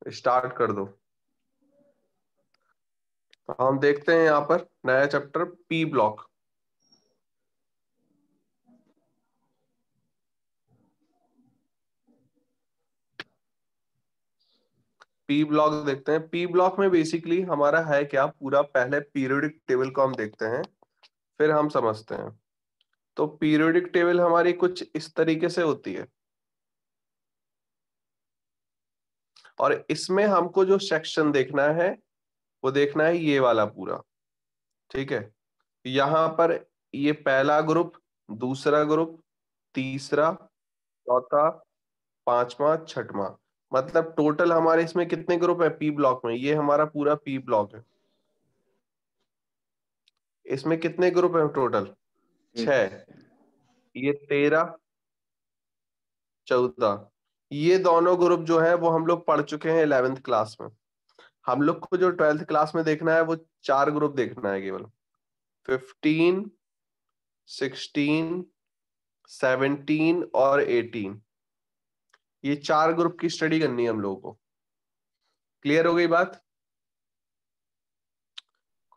Start कर दो। तो हम देखते हैं यहाँ पर नया chapter P block. P block देखते हैं। पी ब्लॉक में बेसिकली हमारा है क्या, पूरा पहले पीरियोडिक टेबल को हम देखते हैं, फिर हम समझते हैं। तो पीरियोडिक टेबल हमारी कुछ इस तरीके से होती है, और इसमें हमको जो सेक्शन देखना है वो देखना है ये वाला पूरा। ठीक है, यहाँ पर ये पहला ग्रुप, दूसरा ग्रुप, तीसरा, चौथा, पांचवा, छठवां, मतलब टोटल हमारे इसमें कितने ग्रुप है पी ब्लॉक में। ये हमारा पूरा पी ब्लॉक है। इसमें कितने ग्रुप है टोटल? 6। 6। ये 13, 14। ये दोनों ग्रुप जो है वो हम लोग पढ़ चुके हैं 11th क्लास में। हम लोग को जो 12th क्लास में देखना है वो 4 ग्रुप देखना है केवल। 15, 16, 17 और 18। ये 4 ग्रुप की स्टडी करनी है हम लोगों को। क्लियर हो गई बात?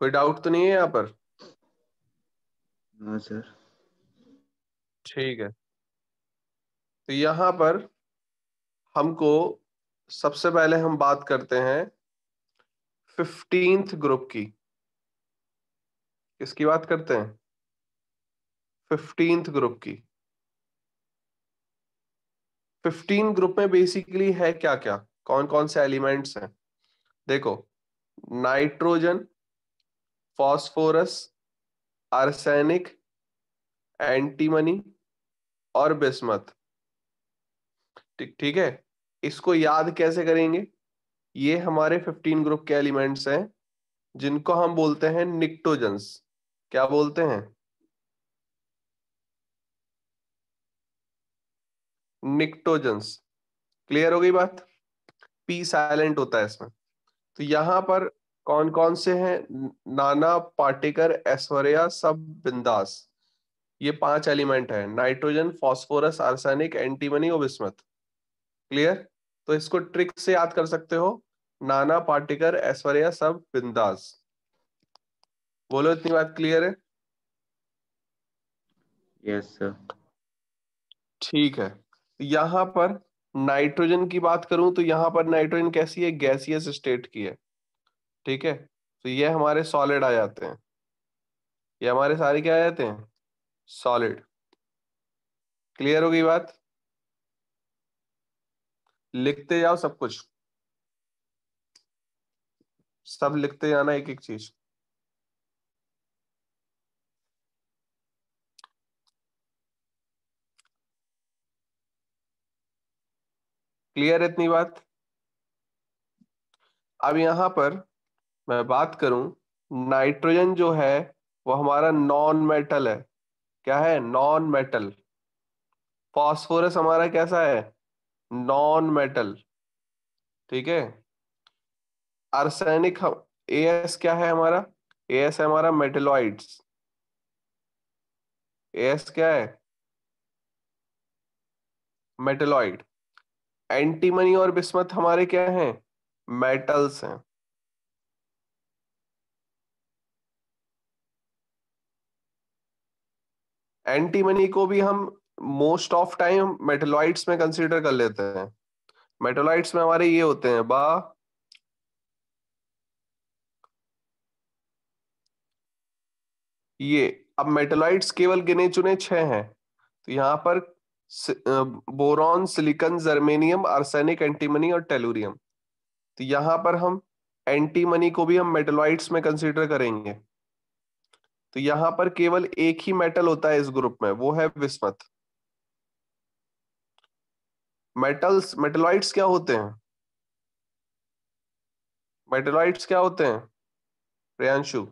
कोई डाउट तो नहीं है यहाँ पर? हाँ सर। ठीक है, तो यहाँ पर हमको सबसे पहले हम बात करते हैं 15th ग्रुप की। किसकी बात करते हैं? 15th ग्रुप की। 15 ग्रुप में बेसिकली है क्या क्या, कौन कौन से एलिमेंट्स हैं? देखो, नाइट्रोजन, फास्फोरस, आर्सेनिक, एंटीमनी और बिस्मथ। ठीक ठीक है, इसको याद कैसे करेंगे? ये हमारे 15 ग्रुप के एलिमेंट्स हैं जिनको हम बोलते हैं निक्टोजेंस। क्या बोलते हैं? निक्टोजेंस। क्लियर हो गई बात? पी साइलेंट होता है इसमें। तो यहां पर कौन कौन से हैं? नाना, पाटेकर, ऐश्वर्या, सब, बिंदास। ये 5 एलिमेंट है, नाइट्रोजन, फास्फोरस, आर्सेनिक, एंटीमनी और बिस्मथ। क्लियर? तो इसको ट्रिक से याद कर सकते हो, नाना, पाटेकर, ऐश्वर्या, सब, बिंदास। बोलो, इतनी बात क्लियर है? Yes sir. ठीक है, यहां पर नाइट्रोजन की बात करूं तो यहां पर नाइट्रोजन कैसी है? गैसियस स्टेट की है। ठीक है, तो ये हमारे सॉलिड आ जाते हैं। ये हमारे सारे क्या आ जाते हैं? सॉलिड। क्लियर हो गई बात? लिखते जाओ सब कुछ, सब लिखते जाना एक एक चीज। क्लियर है इतनी बात? अब यहां पर मैं बात करूं, नाइट्रोजन जो है वो हमारा नॉन मेटल है। क्या है? Non metal. फास्फोरस हमारा कैसा है? Non metal. ठीक है, आर्सेनिक हम, एएस क्या है हमारा? एएस है हमारा मेटेलॉइड्स। एएस क्या है? मेटेलॉइड। एंटीमनी और बिस्मथ हमारे क्या हैं? मेटल्स हैं। एंटीमनी को भी हम मोस्ट ऑफ टाइम मेटेलॉइड्स में कंसीडर कर लेते हैं। मेटेलॉइड्स में हमारे ये होते हैं बा, ये। अब मेटेलॉइड्स केवल गिने चुने 6 हैं, तो यहाँ पर boron, silicon, germanium, arsenic, antimony और टेलुरियम। तो यहाँ पर हम एंटीमनी को भी हम मेटेलॉइड्स में कंसीडर करेंगे। तो यहाँ पर केवल एक ही मेटल होता है इस ग्रुप में, वो है विस्मथ। मेटल्स, मेटेलॉइड्स क्या होते हैं? मेटेलॉइड्स क्या होते हैं प्रियांशु?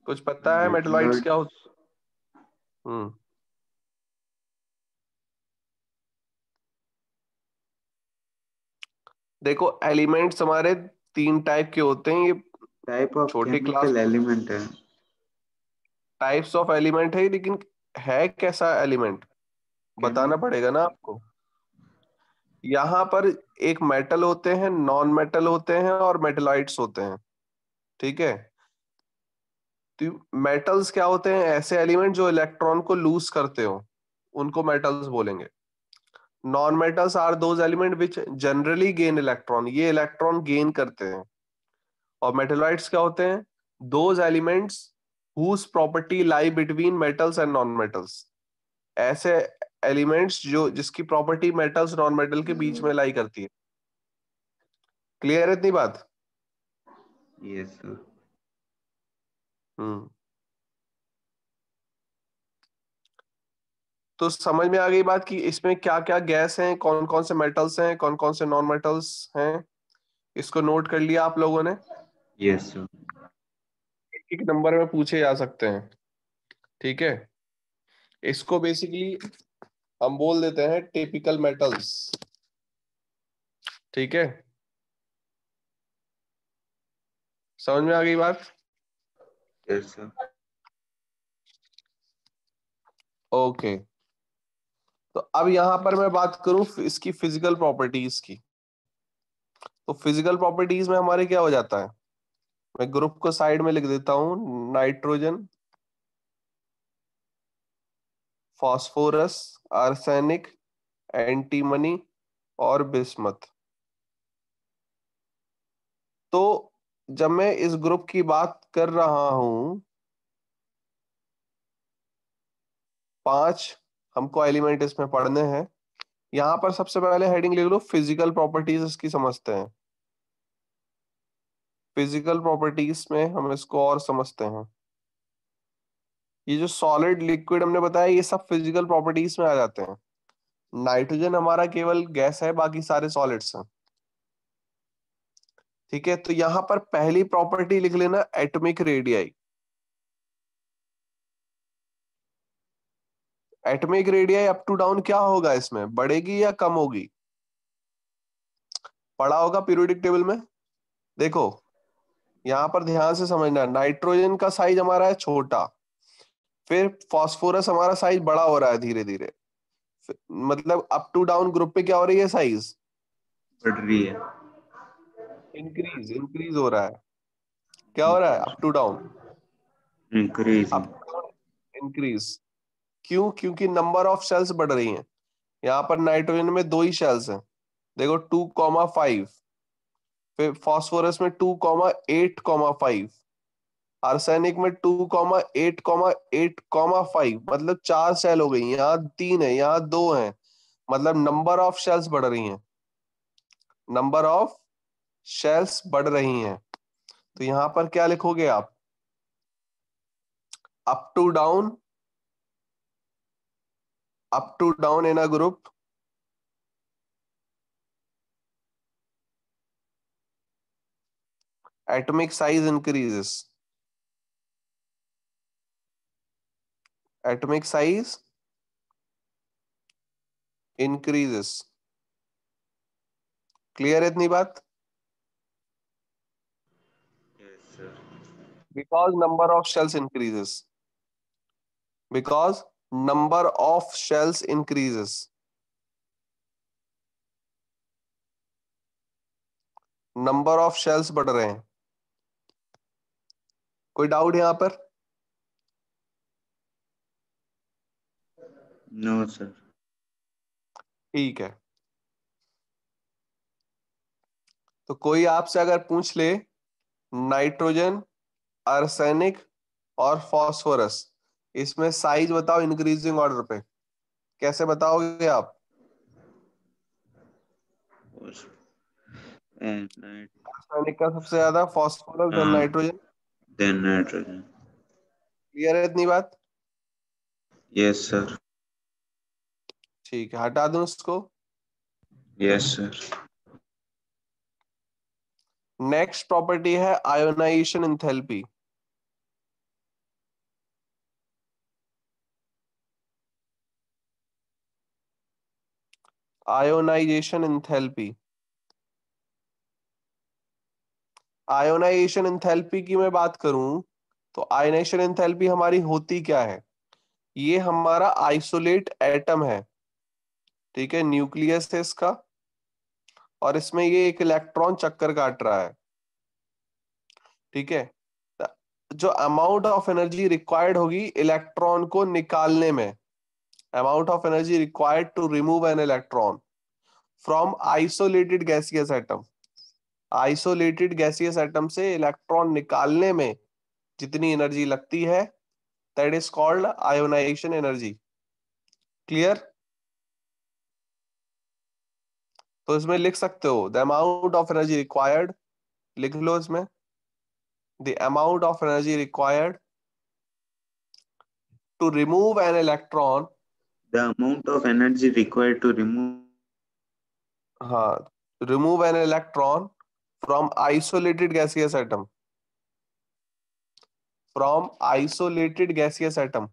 कुछ पता है मेटेलॉइड्स क्या मेटलॉइड्स। होते? हम्म, देखो, एलिमेंट्स हमारे 3 टाइप के होते हैं। ये टाइप ऑफ छोटी क्लास केमिकल में एलिमेंट है। टाइप्स ऑफ एलिमेंट है, लेकिन है कैसा एलिमेंट? बताना पड़ेगा ना आपको। यहाँ पर एक मेटल होते हैं, नॉन मेटल होते हैं और मेटेलाइट्स होते हैं, ठीक है। तो मेटल्स क्या होते हैं? ऐसे एलिमेंट जो इलेक्ट्रॉन को लूज करते हो, उनको मेटल्स बोलेंगे। Non metals are those element which generally gain electron, ये इलेक्ट्रॉन गेन करते हैं। और मेटेलाइट्स क्या होते हैं? Those elements whose property lie between metals and non metals, ऐसे एलिमेंट्स जो जिसकी प्रॉपर्टी मेटल्स नॉन मेटल के बीच में लाई करती है। क्लियर है इतनी बात? Yes sir. हम्म। तो समझ में आ गई बात कि इसमें क्या क्या गैस हैं, कौन कौन से मेटल्स हैं, कौन कौन से नॉन मेटल्स हैं। इसको नोट कर लिया आप लोगों ने? Yes sir. एक एक नंबर में पूछे जा सकते हैं, ठीक है। इसको बेसिकली हम बोल देते हैं टिपिकल मेटल्स, ठीक है। समझ में आ गई बात? Yes sir. ओके। तो अब यहां पर मैं बात करूं इसकी फिजिकल प्रॉपर्टीज की। तो फिजिकल प्रॉपर्टीज में हमारे क्या हो जाता है? मैं ग्रुप को साइड में लिख देता हूं। नाइट्रोजन, फास्फोरस, आर्सेनिक, एंटीमनी और बिस्मथ। तो जब मैं इस ग्रुप की बात कर रहा हूं, 5 हमको एलिमेंट इसमें पढ़ने हैं। यहां पर सबसे पहले हेडिंग लिख लो, फिजिकल प्रॉपर्टीज इसकी समझते हैं। फिजिकल प्रॉपर्टीज में हम इसको और समझते हैं। ये जो सॉलिड लिक्विड हमने बताया, ये सब फिजिकल प्रॉपर्टीज में आ जाते हैं। नाइट्रोजन हमारा केवल गैस है, बाकी सारे सॉलिड्स हैं, ठीक है। तो यहां पर पहली प्रॉपर्टी लिख लेना, atomic radii. Atomic radii up to down क्या होगा इसमें, बढ़ेगी या कम होगी? पढ़ा होगा पीरियोडिक टेबल में। देखो यहां पर ध्यान से समझना, नाइट्रोजन का साइज हमारा है छोटा, फिर फास्फोरस हमारा साइज बड़ा हो रहा है धीरे धीरे। मतलब अप टू डाउन ग्रुप पे क्या हो रही है, साइज बढ़ रही है। इंक्रीज इंक्रीज हो रहा है। क्या हो रहा है? Up to down, increasing. Up to down increase. क्यों? क्योंकि नंबर ऑफ शेल्स बढ़ रही हैं। यहाँ पर नाइट्रोजन में 2 ही शेल्स हैं, देखो 2,5। फिर फास्फोरस में 2,8,5। आर्सेनिक में 2,8,8,5। मतलब 4 सेल हो गई, यहाँ 3 है, यहाँ 2 है। मतलब नंबर ऑफ शेल्स बढ़ रही हैं, नंबर ऑफ शेल्स बढ़ रही हैं। तो यहां पर क्या लिखोगे आप? Up to down, up to down in a group, atomic size increases, atomic size increases। Clear है इतनी बात? Yes sir. Because number of shells increases, because number of shells increases, number of shells बढ़ रहे हैं। कोई doubt यहां पर? No sir. ठीक है। तो कोई आपसे अगर पूछ ले, नाइट्रोजन, आर्सेनिक और फास्फोरस, इसमें साइज बताओ इंक्रीजिंग ऑर्डर पे, कैसे बताओगे आप? And night. आर्सेनिक का सबसे ज्यादा, फास्फोरस, देन हाँ। नाइट्रोजन। Then nitrogen. क्लियर है इतनी बात? Yes sir. ठीक है, हटा दूं इसको। Yes sir. नेक्स्ट प्रॉपर्टी है ionization enthalpy. Ionization enthalpy, ionization enthalpy की मैं बात करूं, तो आयोनाइजेशन एंथैल्पी हमारी होती क्या है? ये हमारा आइसोलेट एटम है, ठीक है, न्यूक्लियस है इसका, और इसमें ये एक इलेक्ट्रॉन चक्कर काट रहा है। ठीक है, जो अमाउंट ऑफ एनर्जी रिक्वायर्ड होगी इलेक्ट्रॉन को निकालने में, amount of energy required to remove an electron from isolated gaseous atom, isolated gaseous atom से इलेक्ट्रॉन निकालने में जितनी एनर्जी लगती है, that is called ionization energy. Clear? तो इसमें लिख सकते हो the amount of energy required, लिख लो इसमें, the amount of energy required to remove an electron, The amount of energy required to remove हाँ, remove an electron from isolated gaseous atom, from isolated gaseous atom,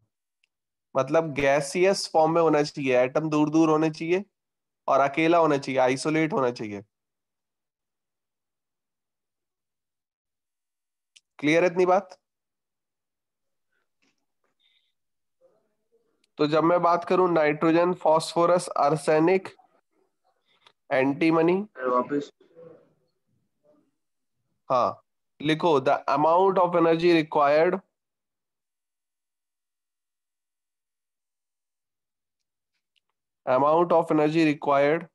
मतलब gaseous form में होना चाहिए, atom दूर दूर होने चाहिए और अकेला होना चाहिए, आइसोलेट होना चाहिए। क्लियर है इतनी बात? तो जब मैं बात करूं नाइट्रोजन, फास्फोरस, आर्सेनिक, एंटीमनी, वापस हाँ, लिखो the amount of energy required, amount of energy required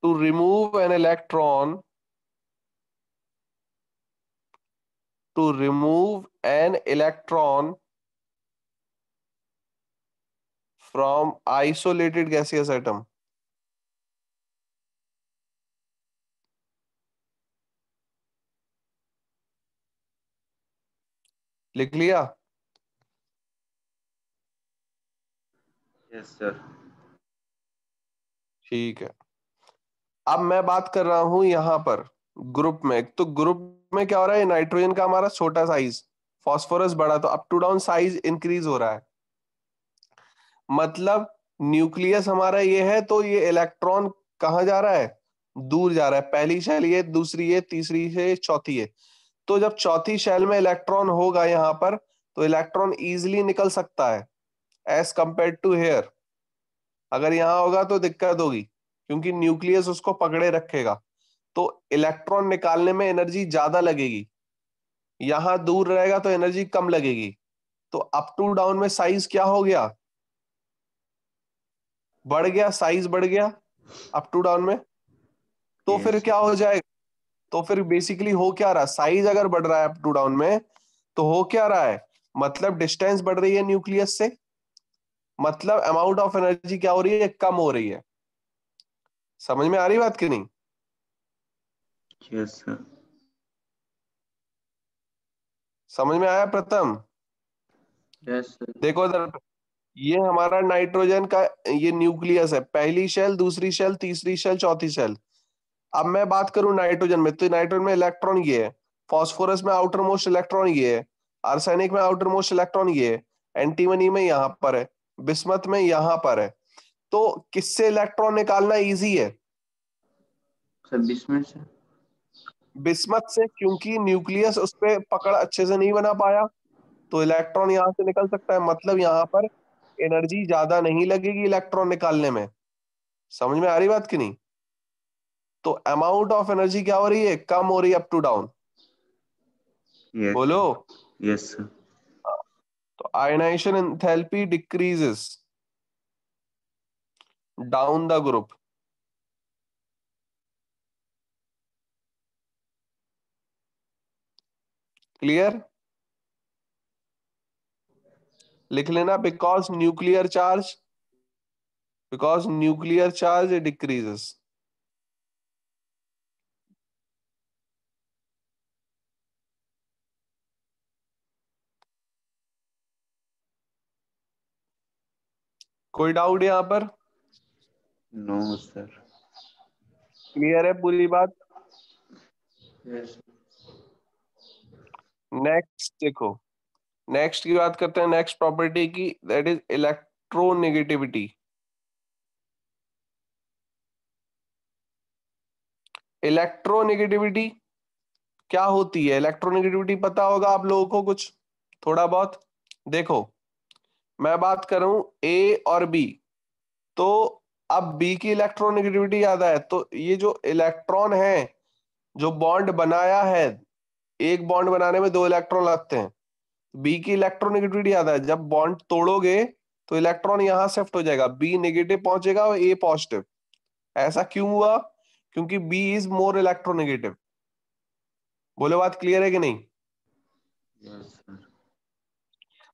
to remove an electron, to remove an electron from isolated gaseous atom. लिख लिया? yes sir ठीक है, अब मैं बात कर रहा हूं यहां पर ग्रुप में। तो ग्रुप में क्या हो रहा है, नाइट्रोजन का हमारा छोटा साइज, फास्फोरस बड़ा, तो up to down size increase हो रहा है। मतलब न्यूक्लियस हमारा ये है, तो ये इलेक्ट्रॉन कहाँ जा रहा है, दूर जा रहा है। पहली शेल ये, दूसरी ये, तीसरी है, चौथी है। तो जब चौथी शेल में इलेक्ट्रॉन होगा यहाँ पर, तो इलेक्ट्रॉन इजीली निकल सकता है एज कंपेयर टू हेयर। अगर यहाँ होगा तो दिक्कत होगी, क्योंकि न्यूक्लियस उसको पकड़े रखेगा, तो इलेक्ट्रॉन निकालने में एनर्जी ज्यादा लगेगी। यहां दूर रहेगा तो एनर्जी कम लगेगी। तो अप टू डाउन में साइज क्या हो गया, बढ़ गया, साइज बढ़ गया अप टू डाउन में। तो फिर yes क्या हो जाएगा, तो फिर बेसिकली हो क्या रहा, साइज अगर बढ़ रहा है अप टू डाउन में, तो हो क्या रहा है, मतलब डिस्टेंस बढ़ रही है न्यूक्लियस से, मतलब अमाउंट ऑफ एनर्जी क्या हो रही है, कम हो रही है। समझ में आ रही बात कि नहीं? yes sir समझ में आया प्रथम? yes sir देखो इधर, ये हमारा नाइट्रोजन का ये न्यूक्लियस है, पहली शेल, दूसरी शेल, तीसरी शेल, चौथी शेल। अब मैं बात करूं नाइट्रोजन में, तो नाइट्रोजन में इलेक्ट्रॉन ये है, फास्फोरस में आउटर मोस्ट इलेक्ट्रॉन ये है, आर्सेनिक में आउटर मोस्ट इलेक्ट्रॉन ये है, एंटीमनी में यहां पर है, बिस्मथ में यहां पर है। तो किससे इलेक्ट्रॉन निकालना इजी है, सर 20 मिनट से बिस्मथ से, क्योंकि न्यूक्लियस उस पर पकड़ अच्छे से नहीं बना पाया, तो इलेक्ट्रॉन यहां से निकल सकता है। मतलब यहां पर एनर्जी ज्यादा नहीं लगेगी इलेक्ट्रॉन निकालने में। समझ में आ रही बात कि नहीं? तो अमाउंट ऑफ एनर्जी क्या हो रही है, कम हो रही है अप टू डाउन। yes बोलो। sir yes sir तो ionization enthalpy decreases down the group. Clear? लिख लेना, बिकॉज न्यूक्लियर चार्ज डिक्रीजेस। कोई डाउट यहां पर? no sir क्लियर है पूरी बात? yes नेक्स्ट देखो, नेक्स्ट की बात करते हैं, नेक्स्ट प्रॉपर्टी की, दैट इज इलेक्ट्रोनेगेटिविटी। इलेक्ट्रोनेगेटिविटी क्या होती है, इलेक्ट्रोनेगेटिविटी पता होगा आप लोगों को कुछ, थोड़ा बहुत। देखो, मैं बात करूं ए और बी, तो अब बी की इलेक्ट्रोनेगेटिविटी ज्यादा है, तो ये जो इलेक्ट्रॉन है जो बॉन्ड बनाया है, एक बॉन्ड बनाने में दो इलेक्ट्रॉन लगते हैं, बी की इलेक्ट्रोनेगेटिविटी ज्यादा है। जब बॉन्ड तोड़ोगे तो इलेक्ट्रॉन यहां शिफ्ट हो जाएगा, बी नेगेटिव पहुंचेगा और ए पॉजिटिव। ऐसा क्यों हुआ? क्योंकि बी इज मोर इलेक्ट्रोनेगेटिव। बोलो बात क्लियर है कि नहीं? Yes, sir.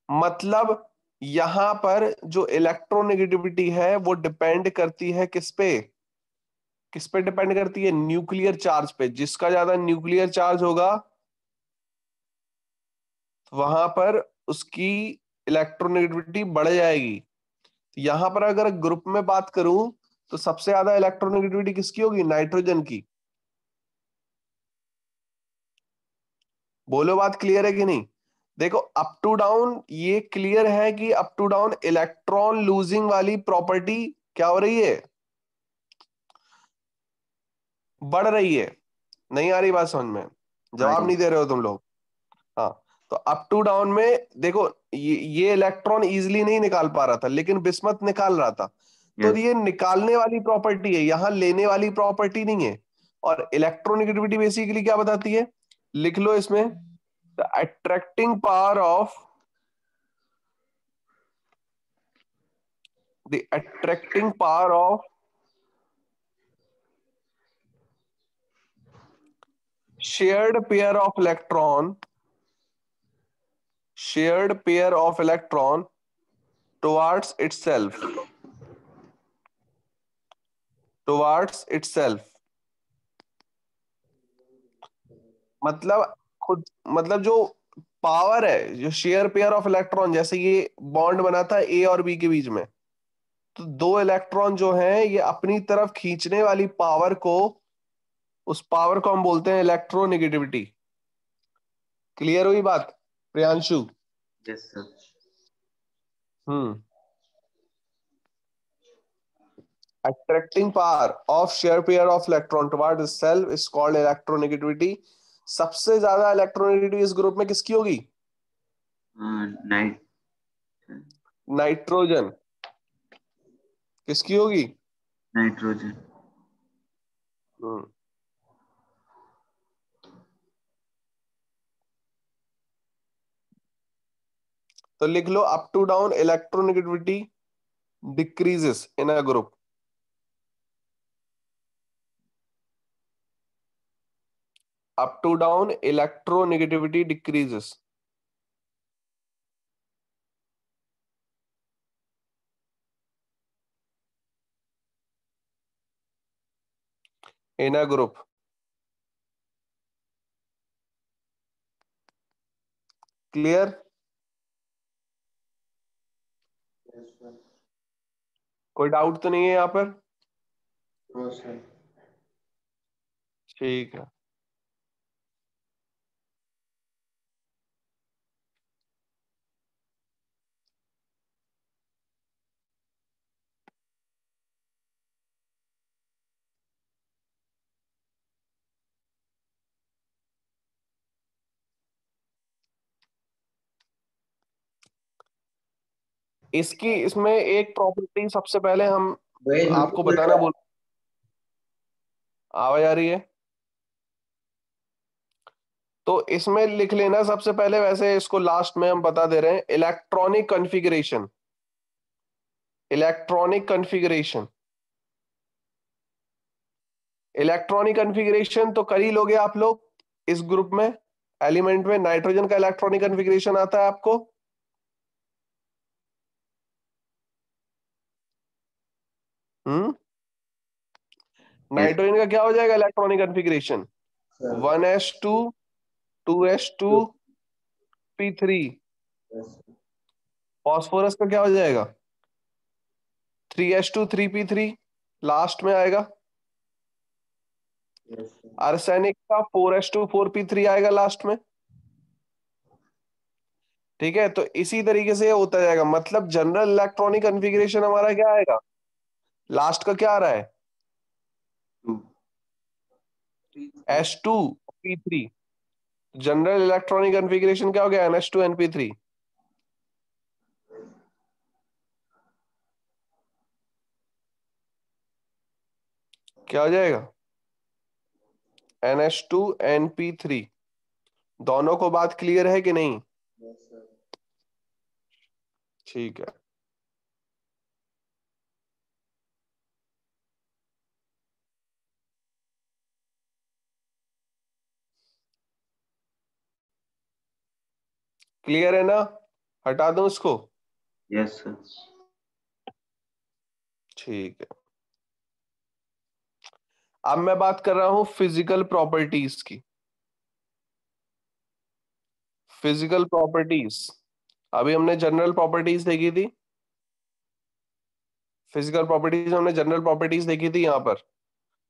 मतलब यहां पर जो इलेक्ट्रोनेगेटिविटी है वो डिपेंड करती है किस पे? किस पे डिपेंड करती है? न्यूक्लियर चार्ज पे। जिसका ज्यादा न्यूक्लियर चार्ज होगा वहां पर उसकी इलेक्ट्रोनेगेटिविटी बढ़ जाएगी। तो यहां पर अगर ग्रुप में बात करूं तो सबसे ज्यादा इलेक्ट्रोनेगेटिविटी किसकी होगी? नाइट्रोजन की। बोलो बात क्लियर है कि नहीं? देखो अप टू डाउन ये क्लियर है कि up to down electron losing वाली प्रॉपर्टी क्या हो रही है? बढ़ रही है। नहीं आ रही बात समझ में? जवाब Ari. नहीं दे रहे हो तुम लोग। हाँ, तो अप टू डाउन में देखो ये इलेक्ट्रॉन इजीली नहीं निकाल पा रहा था लेकिन बिस्मथ निकाल रहा था। तो Yes. ये निकालने वाली प्रॉपर्टी है, यहां लेने वाली प्रॉपर्टी नहीं है। और इलेक्ट्रोनेगेटिविटी बेसिकली क्या बताती है? लिख लो इसमें, the attracting power of the attracting power of shared pair of electron, shared pair of electron towards itself, towards itself. मतलब खुद, मतलब जो पावर है, जो शेयर पेयर ऑफ इलेक्ट्रॉन, जैसे ये बॉन्ड बना था ए और बी के बीच में, तो दो इलेक्ट्रॉन जो हैं ये अपनी तरफ खींचने वाली पावर को, उस पावर को हम बोलते हैं इलेक्ट्रोनेगेटिविटी। क्लियर हुई बात Priyanshu? Yes, sir. Hmm. Attracting power of share pair of electron toward self is called electronegativity. सबसे ज्यादा इलेक्ट्रोनेगेटिविटी इस ग्रुप में किसकी होगी? Night. नाइट्रोजन। किसकी होगी? Nitrogen. हम्म। तो लिख लो, up to down electronegativity decreases in a group. Up to down electronegativity decreases in a group. Clear? कोई डाउट तो नहीं है यहाँ पर? ठीक है। इसकी इसमें एक प्रॉपर्टी सबसे पहले हम आपको बताना बोल, आवाज आ रही है? तो इसमें लिख लेना सबसे पहले, वैसे इसको लास्ट में हम बता दे रहे हैं, electronic configuration. Electronic configuration, electronic configuration तो कर ही लोगे आप लोग। इस ग्रुप में एलिमेंट में नाइट्रोजन का इलेक्ट्रॉनिक कॉन्फ़िगरेशन आता है आपको। हम्म। Yes. नाइट्रोजन का क्या हो जाएगा electronic configuration? 1s2 2s2 p3। Phosphorus का क्या हो जाएगा? 3s2 3p3 लास्ट में आएगा। आर्सेनिक का 4s2 4p3 आएगा लास्ट में। ठीक है, तो इसी तरीके से ये होता जाएगा। मतलब जनरल इलेक्ट्रॉनिक कॉन्फ़िगरेशन हमारा क्या आएगा? लास्ट का क्या आ रहा है? Two. s2 p3। General electronic configuration क्या हो गया? ns2 np3। क्या हो जाएगा? NH2 NP3। दोनों को बात क्लियर है कि नहीं? Yes sir. ठीक है। क्लियर है ना? हटा दूं इसको? Yes sir. ठीक है। अब मैं बात कर रहा हूं फिजिकल प्रॉपर्टीज की। Physical properties. अभी हमने जनरल प्रॉपर्टीज देखी थी। फिजिकल प्रॉपर्टीज हमने जनरल प्रॉपर्टीज देखी थी यहां पर।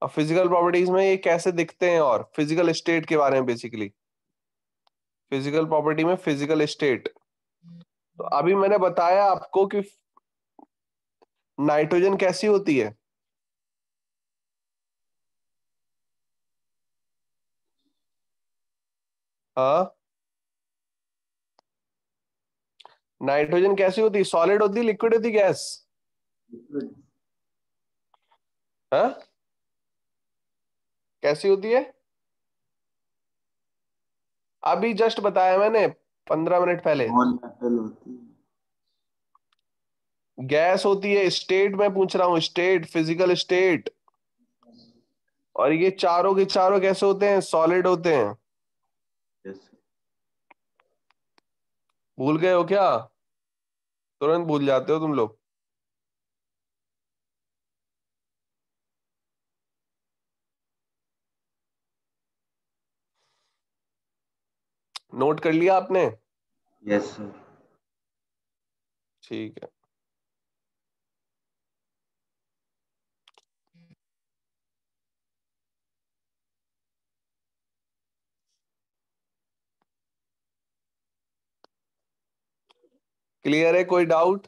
अब फिजिकल प्रॉपर्टीज में ये कैसे दिखते हैं और फिजिकल स्टेट के बारे में बेसिकली। फिजिकल प्रॉपर्टी में फिजिकल स्टेट। तो अभी मैंने बताया आपको कि नाइट्रोजन कैसी होती है। हाँ, नाइट्रोजन कैसी होती है? सॉलिड होती है, लिक्विड होती, गैस? लिक्विड। हाँ, कैसी होती है? अभी जस्ट बताया मैंने 15 मिनट पहले। नॉन मेटल होती है। गैस होती है। स्टेट में पूछ रहा हूँ, स्टेट, फिजिकल स्टेट। और ये चारों के चारों कैसे होते हैं? सॉलिड होते हैं। Yes sir. भूल गए हो क्या? तुरंत भूल जाते हो तुम लोग। नोट कर लिया आपने? Yes sir. ठीक है। क्लियर है? कोई डाउट?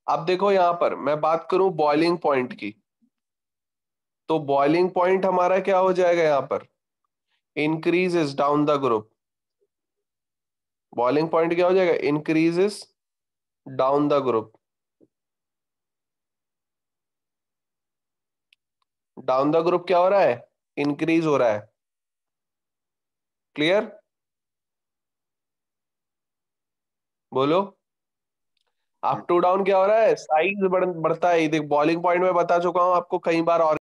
अब देखो यहां पर मैं बात करूं बॉइलिंग पॉइंट की। तो बॉइलिंग पॉइंट हमारा क्या हो जाएगा यहां पर? Increases down the group. Boiling point क्या हो जाएगा? Increases down the group. Down the group क्या हो रहा है? इंक्रीज हो रहा है। क्लियर? बोलो। अप टू डाउन क्या हो रहा है? साइज बढ़ता है। देख, बॉइलिंग पॉइंट में बता चुका हूं आपको कई बार। और